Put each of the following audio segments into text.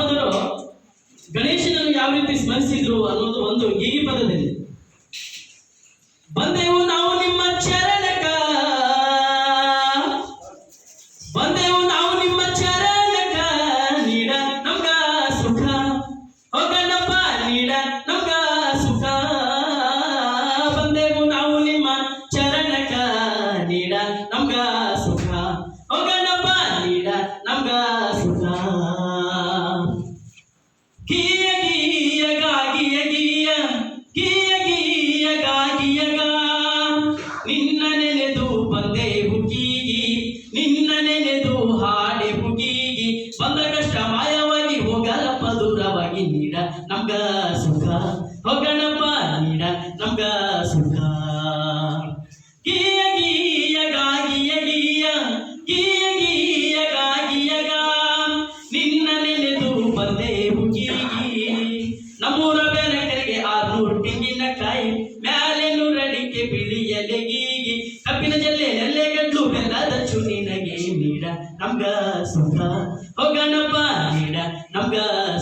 ಜಾನಪದರು ಗಣೇಶನನ್ನು ಯಾವ ರೀತಿ ಸ್ಮರಿಸಿದ್ರು ಅನ್ನೋದು ಒಂದು ಗೀಗಿ ಪದದಲ್ಲಿ. ಬಂದೆವು ನಾವು ನಿಮ್ಮ ಚರಣಕ, ಬಂದೆವು ನಾವು ನಿಮ್ಮ ಚರಣಕ, ನೀಡ ನಮ್ಗ ಸುಖ, ಓ ಗಣಪ ನೀಡ ನಮ್ಗ ಸುಖ. ಬಂದೆವು ನಾವು ನಿಮ್ಮ ಚರಣಕ, ನೀಡ ನಮ್ಗ ಸುಖ, ಓ ಗಣಪ ನೀಡ ನಮ್ಗ ಸುಖ. ಗೀಯ ಗೀಯ ಗಾಗಿಯ ಗೀಯ, ಗೀಯ ಗೀಯ ಗಾಗಿಯ ಗಾ, ನಿನ್ನ ನೆನೆದು ಬಂದೆ ಹುಗೀಗಿ, ನಿನ್ನ ನೆನೆದು ಹಾಡೆ ಹುಗೀಗಿ. ಬಂದ ಕಷ್ಟ ಮಾಯವಾಗಿ ಹೋಗಲಪ್ಪ ದೂರವಾಗಿ, ನೀಡ ನಮ್ಗ ಸುಖ, ಓ ಗಣಪ ನೀಡ ನಮ್ಗ ಸುಖ. ಗೀಯ ಗೀಯ ಗಾಗಿಯ ಗೀಯ, ಗೀಯ ಗೀಯ ಗಾಗಿಯ ಗಾ, ನಿನ್ನ ನೆನೆದು ಬಂದೆ ಹುಗೀಗಿ. ನಮ್ಮೂರ ಬೆರಕೆರೆಗೆ 600 ತೆಂಗಿನಕಾಯಿ, ಮ್ಯಾಲೆ 100 ಅಡಿಕೆ ಬಿಳಿಯಲೆ ಗೀಗಿ. ಕಬ್ಬಿನ ಜಲ್ಲೆ ನೆಲ್ಲೆಗಡ್ಲು ಬೆಲ್ಲದ ಚುನಿನಗೆ, ನೀಡ ನಮ್ಗ ಸುಖ, ಓ ಗಣಪ ನೀಡ ನಮ್ಗ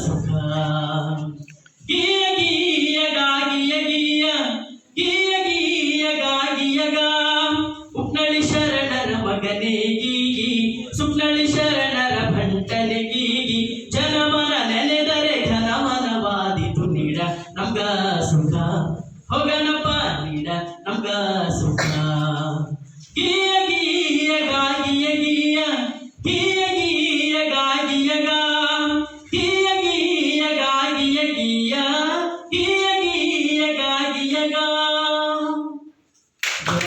ಸುಖ. ಗೀಯ ಗೀಯ ಗಾಗಿಯ ಗೀಯ, ಗೀಯ ಗೀಯ ಗಾಗಿಯ ಗಾ, ಉಕ್ನಳಿ ಶರಣರ ಮಗನೇ ಗೀಗಿ, ಸುಕ್ನಳಿ ಶರಣರ